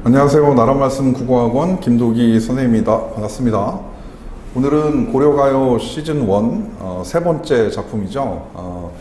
안녕하세요. 나란말씀 국어학원 김도기 선생님입니다. 반갑습니다. 오늘은 고려가요 시즌 1 세 번째 작품이죠.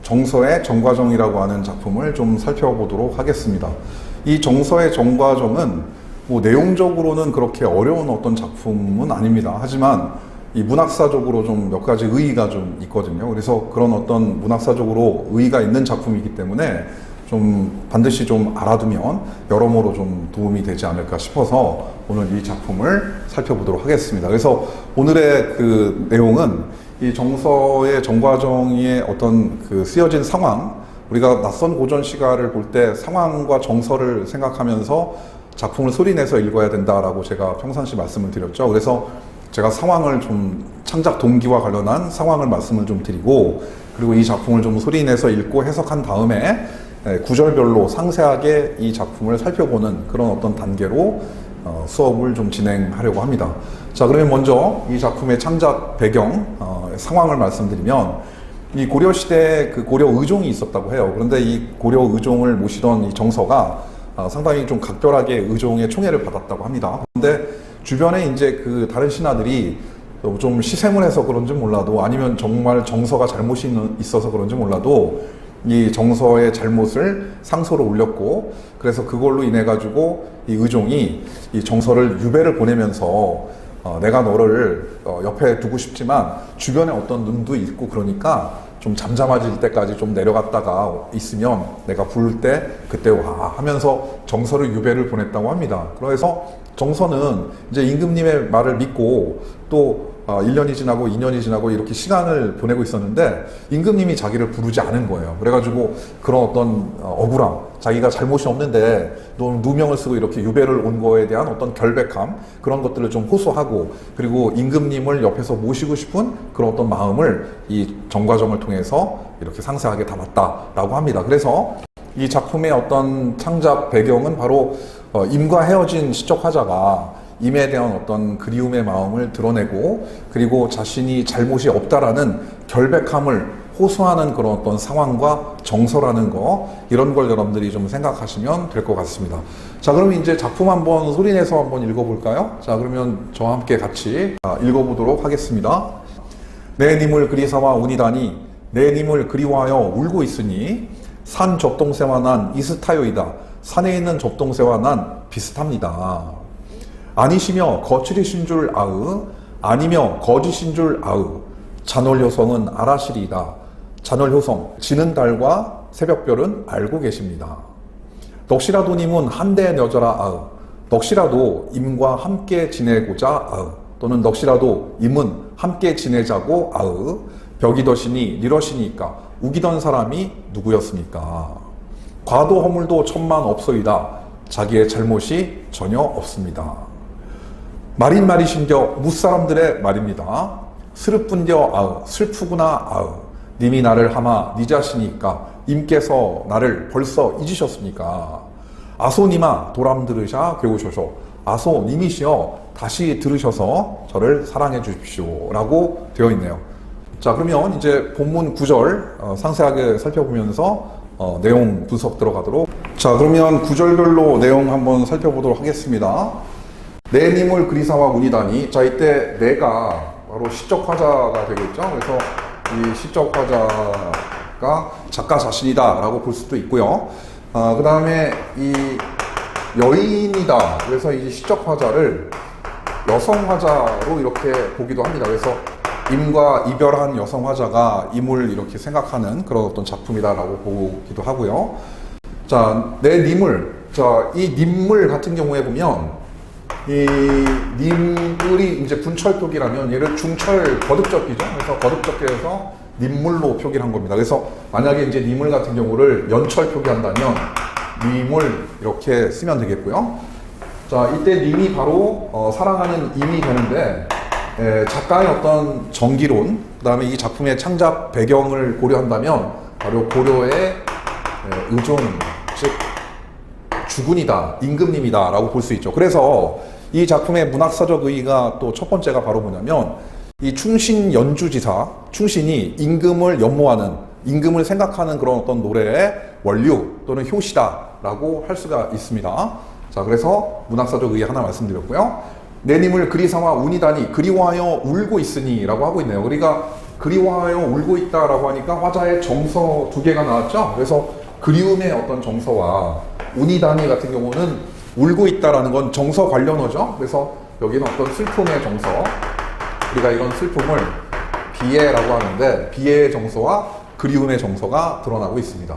정서의 정과정이라고 하는 작품을 좀 살펴보도록 하겠습니다. 이 정서의 정과정은 뭐 내용적으로는 그렇게 어려운 어떤 작품은 아닙니다. 하지만 이 문학사적으로 좀 몇 가지 의의가 좀 있거든요. 그래서 그런 어떤 문학사적으로 의의가 있는 작품이기 때문에 좀 반드시 좀 알아두면 여러모로 좀 도움이 되지 않을까 싶어서 오늘 이 작품을 살펴보도록 하겠습니다. 그래서 오늘의 그 내용은 이 정서의 정과정의 어떤 그 쓰여진 상황, 우리가 낯선 고전 시가를 볼 때 상황과 정서를 생각하면서 작품을 소리내서 읽어야 된다라고 제가 평상시 말씀을 드렸죠. 그래서 제가 상황을 좀 창작 동기와 관련한 상황을 말씀을 좀 드리고, 그리고 이 작품을 좀 소리내서 읽고 해석한 다음에 구절별로 상세하게 이 작품을 살펴보는 그런 어떤 단계로 수업을 좀 진행하려고 합니다. 자, 그러면 먼저 이 작품의 창작 배경, 상황을 말씀드리면, 이 고려시대에 그 고려 의종이 있었다고 해요. 그런데 이 고려 의종을 모시던 이 정서가 상당히 좀 각별하게 의종의 총애를 받았다고 합니다. 그런데 주변에 이제 그 다른 신하들이 좀 시샘을 해서 그런지 몰라도, 아니면 정말 정서가 잘못이 있어서 그런지 몰라도 이 정서의 잘못을 상소로 올렸고, 그래서 그걸로 인해 가지고 이 의종이 이 정서를 유배를 보내면서 내가 너를 옆에 두고 싶지만 주변에 어떤 눈도 있고 그러니까 좀 잠잠해질 때까지 좀 내려갔다가 있으면 내가 부를 때 그때 와 하면서 정서를 유배를 보냈다고 합니다. 그래서 정서는 이제 임금님의 말을 믿고 또 1년이 지나고 2년이 지나고 이렇게 시간을 보내고 있었는데 임금님이 자기를 부르지 않은 거예요. 그래가지고 그런 어떤 억울함, 자기가 잘못이 없는데 누명을 쓰고 이렇게 유배를 온 거에 대한 어떤 결백함, 그런 것들을 좀 호소하고, 그리고 임금님을 옆에서 모시고 싶은 그런 어떤 마음을 이 정과정을 통해서 이렇게 상세하게 담았다라고 합니다. 그래서 이 작품의 어떤 창작 배경은 바로 임과 헤어진 시적 화자가 임에 대한 어떤 그리움의 마음을 드러내고, 그리고 자신이 잘못이 없다라는 결백함을 호소하는 그런 어떤 상황과 정서라는 거, 이런 걸 여러분들이 좀 생각하시면 될 것 같습니다. 자, 그럼 이제 작품 한번 소리내서 한번 읽어볼까요? 자, 그러면 저와 함께 같이 읽어보도록 하겠습니다. 내 님을 그리사와 우니다니 내 님을 그리워하여 울고 있으니 산 접동새와 난 이스타요이다. 산에 있는 접동새와 난 비슷합니다. 아니시며 거칠이신 줄 아으, 아니며 거짓인 줄 아으, 잔월효성은 알아시리이다. 잔월효성, 지는 달과 새벽별은 알고 계십니다. 넋이라도님은 한대 여자라 아으, 넋이라도 임과 함께 지내고자 아으, 또는 넋이라도 임은 함께 지내자고 아으, 벽이더시니 니러시니까 우기던 사람이 누구였습니까? 과도 허물도 천만 없소이다. 자기의 잘못이 전혀 없습니다. 말인 말이신겨 무사람들의 말입니다. 스르뿐겨 아으, 슬프구나 아으, 님이 나를 하마 니 자시니까 임께서 나를 벌써 잊으셨습니까? 아소님아 도람 들으샤 괴우셔쇼, 아소님이시여 다시 들으셔서 저를 사랑해 주십시오 라고 되어 있네요. 자, 그러면 이제 본문 9절 상세하게 살펴보면서 내용 분석 들어가도록. 자, 그러면 구절별로 내용 한번 살펴보도록 하겠습니다. 내 님을 그리사와 우니다니. 자, 이때 내가 바로 시적 화자가 되겠죠. 그래서 이 시적 화자가 작가 자신이다 라고 볼 수도 있고요. 그 다음에 이 여인이다. 그래서 이 시적 화자를 여성 화자로 이렇게 보기도 합니다. 그래서 임과 이별한 여성 화자가 임을 이렇게 생각하는 그런 어떤 작품이다라고 보기도 하고요. 자, 내 님을, 자, 이 님물 같은 경우에 보면 이 님물이 이제 분철 표기라면 얘를 중철 거듭적기죠. 그래서 거듭적기해서 님물로 표기를 한 겁니다. 그래서 만약에 이제 님물 같은 경우를 연철 표기한다면 님을 이렇게 쓰면 되겠고요. 자, 이때 님이 바로 사랑하는 임이 되는데, 작가의 어떤 정기론, 그 다음에 이 작품의 창작 배경을 고려한다면 바로 고려의 의종, 즉 주군이다, 임금님이다 라고 볼 수 있죠. 그래서 이 작품의 문학사적 의의가 또 첫 번째가 바로 뭐냐면, 이 충신 연주지사, 충신이 임금을 연모하는, 임금을 생각하는 그런 어떤 노래의 원류 또는 효시다 라고 할 수가 있습니다. 자, 그래서 문학사적 의의 하나 말씀드렸고요. 내님을 그리삼아 우니다니 그리워하여 울고 있으니 라고 하고 있네요. 우리가 그리워하여 울고 있다라고 하니까 화자의 정서 두 개가 나왔죠. 그래서 그리움의 어떤 정서와 우니다니 같은 경우는 울고 있다라는 건 정서 관련어죠. 그래서 여기는 어떤 슬픔의 정서, 우리가 이런 슬픔을 비애라고 하는데 비애의 정서와 그리움의 정서가 드러나고 있습니다.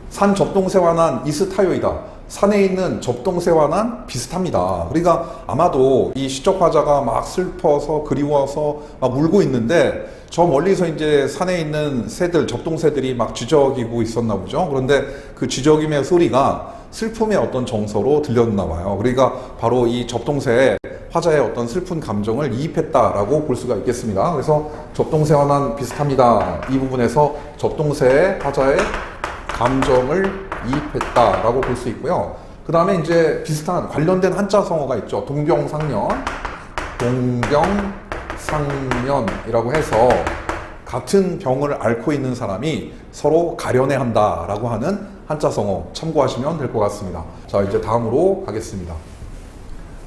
산 접동새와 난 이스타요이다. 산에 있는 접동새와 난 비슷합니다. 그러니까 아마도 이 시적 화자가 막 슬퍼서 그리워서 막 울고 있는데 저 멀리서 이제 산에 있는 새들, 접동새들이 막 쥐저기고 있었나 보죠. 그런데 그 쥐저김의 소리가 슬픔의 어떤 정서로 들렸나 봐요. 그러니까 바로 이 접동새에 화자의 어떤 슬픈 감정을 이입했다라고 볼 수가 있겠습니다. 그래서 접동새와 난 비슷합니다. 이 부분에서 접동새의 화자의 감정을 이입했다라고 볼 수 있고요. 그 다음에 이제 비슷한 관련된 한자성어가 있죠. 동병상련, 동병상련이라고 해서 같은 병을 앓고 있는 사람이 서로 가려내 한다라고 하는 한자성어 참고하시면 될 것 같습니다. 자, 이제 다음으로 가겠습니다.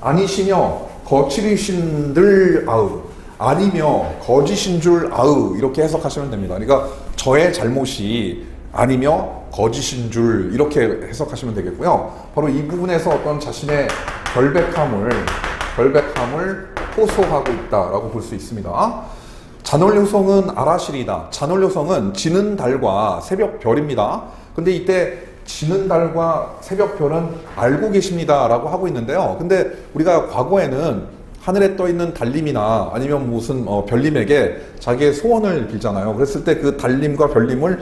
아니시며 거칠이신들 아으, 아니며 거짓인 줄 아으, 이렇게 해석하시면 됩니다. 그러니까 저의 잘못이 아니며 거짓인 줄 이렇게 해석하시면 되겠고요. 바로 이 부분에서 어떤 자신의 결백함을 호소하고 있다라고 볼 수 있습니다. 잔월효성은 아라실이다. 잔월효성은 지는 달과 새벽별입니다. 근데 이때 지는 달과 새벽별은 알고 계십니다 라고 하고 있는데요. 근데 우리가 과거에는 하늘에 떠 있는 달님이나 아니면 무슨 별님에게 자기의 소원을 빌잖아요. 그랬을 때 그 달님과 별님을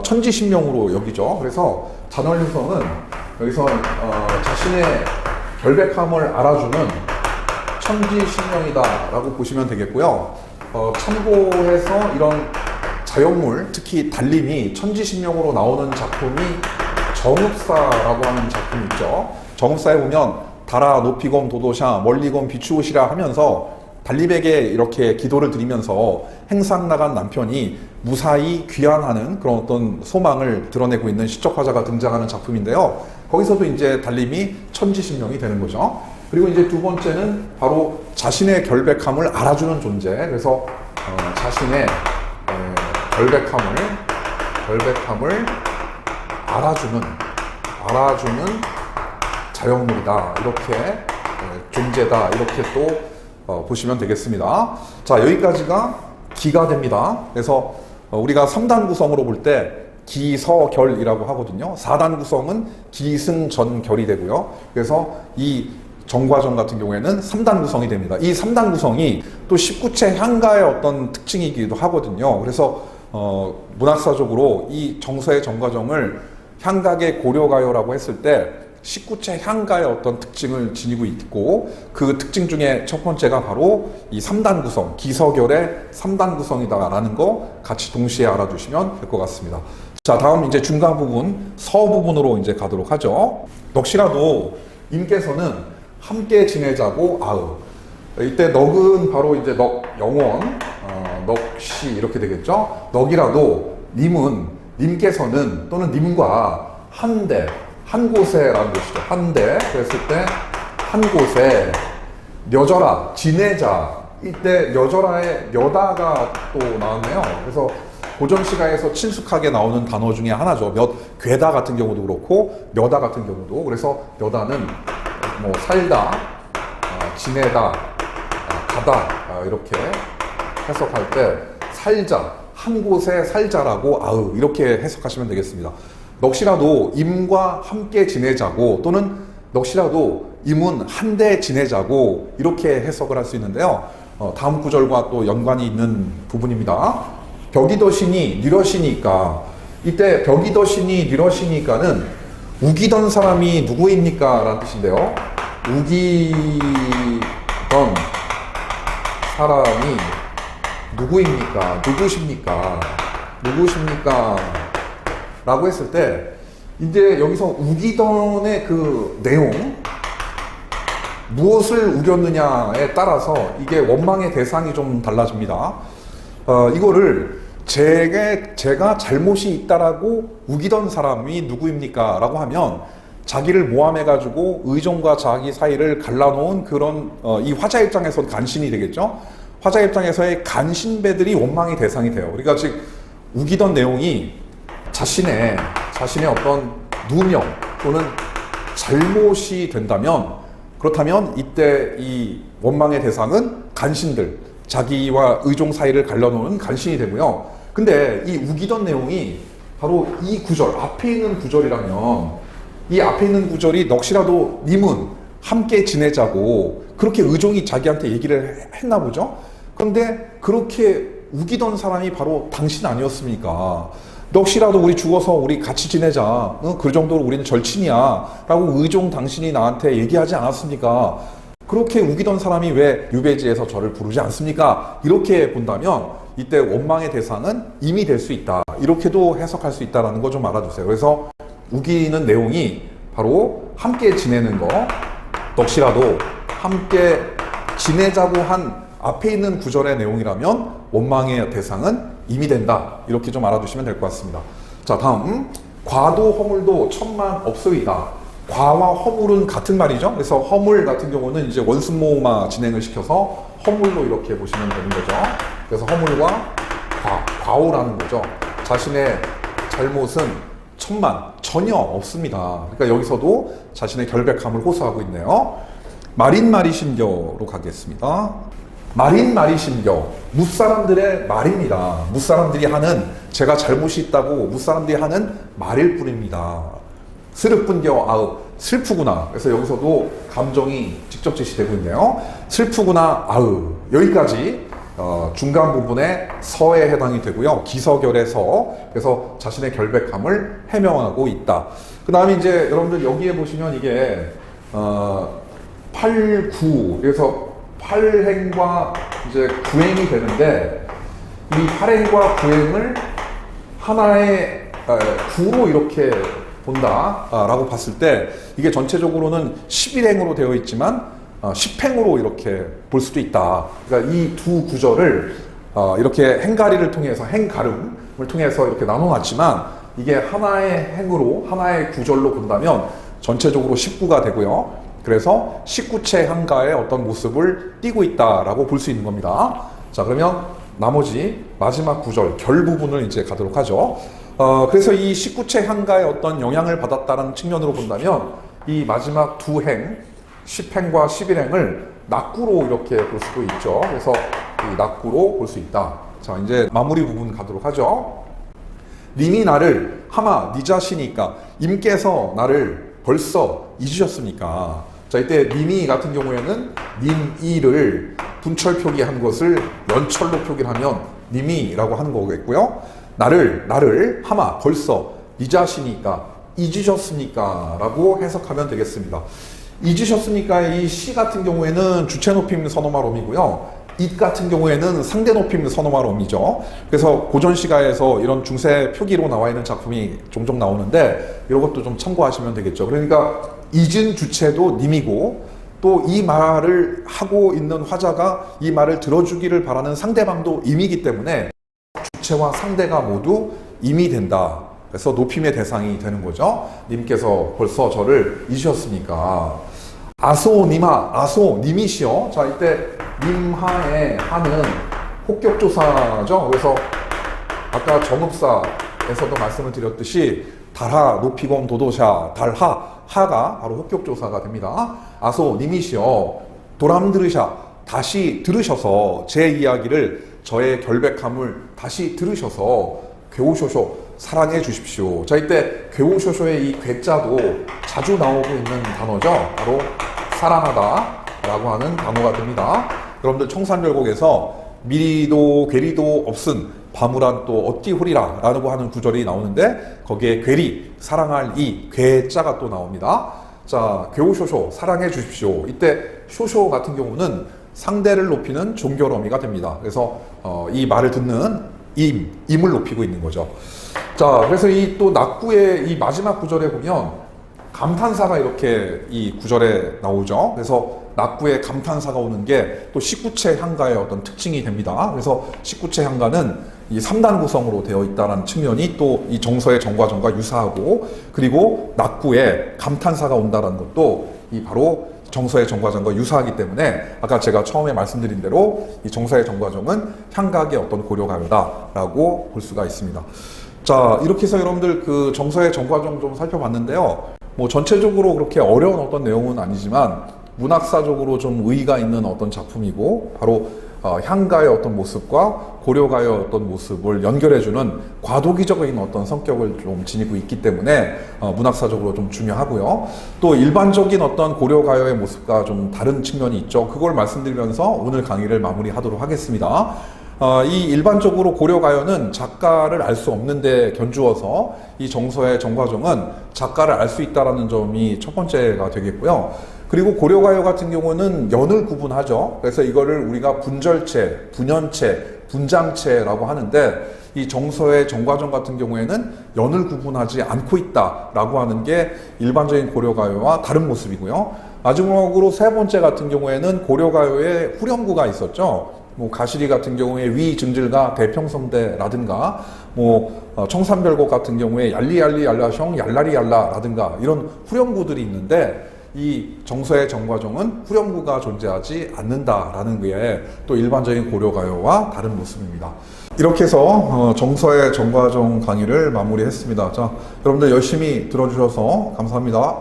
천지신명으로 여기죠. 그래서 잔월효성은 여기서 자신의 결백함을 알아주는 천지신명이다 라고 보시면 되겠고요. 참고해서 이런 자연물, 특히 달림이 천지신명으로 나오는 작품이 정읍사라고 하는 작품이 있죠. 정읍사에 보면 달아 높이검 도도샤 멀리검 비추오시라 하면서 달림에게 이렇게 기도를 드리면서 행상 나간 남편이 무사히 귀환하는 그런 어떤 소망을 드러내고 있는 시적 화자가 등장하는 작품인데요. 거기서도 이제 달림이 천지신명이 되는 거죠. 그리고 이제 두 번째는 바로 자신의 결백함을 알아주는 존재. 그래서 자신의 결백함을 알아주는 자연물이다. 이렇게 존재다. 이렇게 또 보시면 되겠습니다. 자, 여기까지가 기가 됩니다. 그래서 우리가 3단 구성으로 볼 때 기서결이라고 하거든요. 4단 구성은 기승전결이 되고요. 그래서 이 정과정 같은 경우에는 3단 구성이 됩니다. 이 3단 구성이 또 19채 향가의 어떤 특징이기도 하거든요. 그래서 문학사적으로 이 정서의 정과정을 향각의 고려가요라고 했을 때 19채 향가의 어떤 특징을 지니고 있고 그 특징 중에 첫 번째가 바로 이 3단 구성, 기서결의 3단 구성이다라는 거 같이 동시에 알아두시면 될 것 같습니다. 자, 다음 이제 중간 부분, 서 부분으로 이제 가도록 하죠. 넋이라도 임께서는 함께 지내자고 아으. 이때 넋은 바로 이제 넋 영원, 넋이 이렇게 되겠죠. 넋이라도 님께서는 또는 님과 한데 한 곳에라는 것이죠. 한데 그랬을 때 한 곳에 려져라 지내자. 이때 려져라의 려다가 또 나왔네요. 그래서 고전 시가에서 친숙하게 나오는 단어 중에 하나죠. 괴다 같은 경우도 그렇고 려다 같은 경우도. 그래서 려다는 뭐 살다, 지내다, 가다 이렇게 해석할 때 살자, 한 곳에 살자라고 아으 이렇게 해석하시면 되겠습니다. 넋이라도 임과 함께 지내자고 또는 넋이라도 임은 한데 지내자고 이렇게 해석을 할 수 있는데요. 다음 구절과 또 연관이 있는 부분입니다. 벽이더시니 니러시니까. 이때 벽이더시니 니러시니까는 우기던 사람이 누구입니까? 라는 뜻인데요. 우기던 사람이 누구입니까? 누구십니까? 라고 했을 때 이제 여기서 우기던의 그 내용, 무엇을 우겼느냐에 따라서 이게 원망의 대상이 좀 달라집니다. 이거를 제가 잘못이 있다라고 우기던 사람이 누구입니까? 라고 하면 자기를 모함해가지고 의종과 자기 사이를 갈라놓은 그런 이 화자 입장에서 간신이 되겠죠. 화자 입장에서의 간신배들이 원망의 대상이 돼요. 그러니까 즉 우기던 내용이 자신의 어떤 누명 또는 잘못이 된다면, 그렇다면 이때 이 원망의 대상은 간신들, 자기와 의종 사이를 갈라놓은 간신이 되고요. 근데 이 우기던 내용이 바로 이 구절, 앞에 있는 구절이라면 이 앞에 있는 구절이 넋이라도 님은 함께 지내자고 그렇게 의종이 자기한테 얘기를 했나 보죠. 그런데 그렇게 우기던 사람이 바로 당신 아니었습니까? 넋이라도 우리 죽어서 우리 같이 지내자, 그 정도로 우리는 절친이야 라고 의종 당신이 나한테 얘기하지 않았습니까? 그렇게 우기던 사람이 왜 유배지에서 저를 부르지 않습니까? 이렇게 본다면 이때 원망의 대상은 임이 될 수 있다, 이렇게도 해석할 수 있다는 거 좀 알아주세요. 그래서 우기는 내용이 바로 함께 지내는 거, 넋이라도 함께 지내자고 한 앞에 있는 구절의 내용이라면 원망의 대상은 임이 된다, 이렇게 좀 알아두시면 될 것 같습니다. 자, 다음 과도 허물도 천만 없소이다. 과와 허물은 같은 말이죠. 그래서 허물 같은 경우는 이제 원순모마 진행을 시켜서 허물로 이렇게 보시면 되는 거죠. 그래서 허물과 과오라는 거죠. 자신의 잘못은 천만, 전혀 없습니다. 그러니까 여기서도 자신의 결백함을 호소하고 있네요. 말인말이심겨로 가겠습니다. 말인말이심겨, 무사람들의 말입니다. 무사람들이 하는, 제가 잘못이 있다고 무사람들이 하는 말일 뿐입니다. 스르뿐겨 아읍, 슬프구나. 그래서 여기서도 감정이 직접 제시되고 있네요. 슬프구나 아읍, 여기까지 중간 부분에 서에 해당이 되고요. 기서결의 서, 그래서 자신의 결백함을 해명하고 있다. 그 다음에 이제 여러분들 여기에 보시면 이게 8, 9, 그래서 8행과 이제 9행이 되는데, 이 8행과 9행을 하나의 구로 이렇게 본다라고 봤을 때 이게 전체적으로는 11행으로 되어 있지만 10행으로 이렇게 볼 수도 있다. 그러니까 이 두 구절을 이렇게 행가리를 통해서, 행가름을 통해서 이렇게 나눠놨지만 이게 하나의 행으로, 하나의 구절로 본다면 전체적으로 19가 되고요. 그래서 19채 한가의 어떤 모습을 띠고 있다라고 볼 수 있는 겁니다. 자, 그러면 나머지 마지막 구절, 결 부분을 이제 가도록 하죠. 그래서 이 19채 한가의 어떤 영향을 받았다는 측면으로 본다면 이 마지막 두 행, 10행과 11행을 낙구로 이렇게 볼 수도 있죠. 그래서 이 낙구로 볼 수 있다. 자, 이제 마무리 부분 가도록 하죠. 님이 나를 하마 네 자신이니까, 임께서 나를 벌써 잊으셨습니까? 자, 이때 님이 같은 경우에는 님이를 분철 표기한 것을 연철로 표기를 하면 님이라고 하는 거겠고요. 나를 하마 벌써 네 자신이니까 잊으셨습니까? 라고 해석하면 되겠습니다. 잊으셨습니까? 이 시 같은 경우에는 주체 높임 선어말음이고요. 잇 같은 경우에는 상대 높임 선어말음이죠. 그래서 고전 시가에서 이런 중세 표기로 나와 있는 작품이 종종 나오는데 이런 것도 좀 참고하시면 되겠죠. 그러니까 잊은 주체도 님이고, 또 이 말을 하고 있는 화자가 이 말을 들어주기를 바라는 상대방도 임이기 때문에 주체와 상대가 모두 임이 된다. 그래서 높임의 대상이 되는 거죠. 님께서 벌써 저를 잊으셨습니까? 아소 님하, 아소 님이시여. 자, 이때 님하의 하는 혹격조사죠. 그래서 아까 정읍사에서도 말씀을 드렸듯이 달하, 높이검, 도도샤, 달하, 하가 바로 혹격조사가 됩니다. 아소 님이시여, 도람 들으샤, 다시 들으셔서 제 이야기를, 저의 결백함을 다시 들으셔서 괴오쇼쇼, 사랑해 주십시오. 자, 이때 괴오쇼쇼의 이 괴자도 자주 나오고 있는 단어죠. 바로 사랑하다 라고 하는 단어가 됩니다. 여러분들 청산별곡에서 미리도 괴리도 없은 바무란 또 어찌 후리라 라고 하는 구절이 나오는데 거기에 괴리, 사랑할 이 괴자가 또 나옵니다. 자, 괴오쇼쇼, 사랑해 주십시오. 이때 쇼쇼 같은 경우는 상대를 높이는 종결어미가 됩니다. 그래서 이 말을 듣는 임을 높이고 있는 거죠. 자, 그래서 이 또 낙구의 이 마지막 구절에 보면 감탄사가 이렇게 이 구절에 나오죠. 그래서 낙구에 감탄사가 오는 게 또 19채 향가의 어떤 특징이 됩니다. 그래서 19채 향가는 이 3단 구성으로 되어 있다는 측면이 또 이 정서의 정과정과 유사하고, 그리고 낙구에 감탄사가 온다는 것도 이 바로 정서의 정과정과 유사하기 때문에 아까 제가 처음에 말씀드린 대로 이 정서의 정과정은 향각의 어떤 고려가요다라고 볼 수가 있습니다. 자, 이렇게 해서 여러분들 그 정서의 정과정 좀 살펴봤는데요. 뭐 전체적으로 그렇게 어려운 어떤 내용은 아니지만 문학사적으로 좀 의의가 있는 어떤 작품이고, 바로 향가의 어떤 모습과 고려가의 어떤 모습을 연결해주는 과도기적인 어떤 성격을 좀 지니고 있기 때문에 문학사적으로 좀 중요하고요. 또 일반적인 어떤 고려가요의 모습과 좀 다른 측면이 있죠. 그걸 말씀드리면서 오늘 강의를 마무리하도록 하겠습니다. 이 일반적으로 고려가요는 작가를 알 수 없는데 견주어서 이 정서의 정과정은 작가를 알 수 있다는 점이 첫 번째가 되겠고요. 그리고 고려가요 같은 경우는 연을 구분하죠. 그래서 이거를 우리가 분절체, 분연체, 분장체라고 하는데, 이 정서의 정과정 같은 경우에는 연을 구분하지 않고 있다라고 하는 게 일반적인 고려가요와 다른 모습이고요. 마지막으로 세 번째 같은 경우에는 고려가요에 후렴구가 있었죠. 뭐 가시리 같은 경우에 위증질가 대평성대라든가, 뭐 청산별곡 같은 경우에 얄리얄리 얄라숑 얄라리 얄라라든가 이런 후렴구들이 있는데, 이 정서의 정과정은 후렴구가 존재하지 않는다라는 게 또 일반적인 고려가요와 다른 모습입니다. 이렇게 해서 정서의 정과정 강의를 마무리했습니다. 자, 여러분들 열심히 들어주셔서 감사합니다.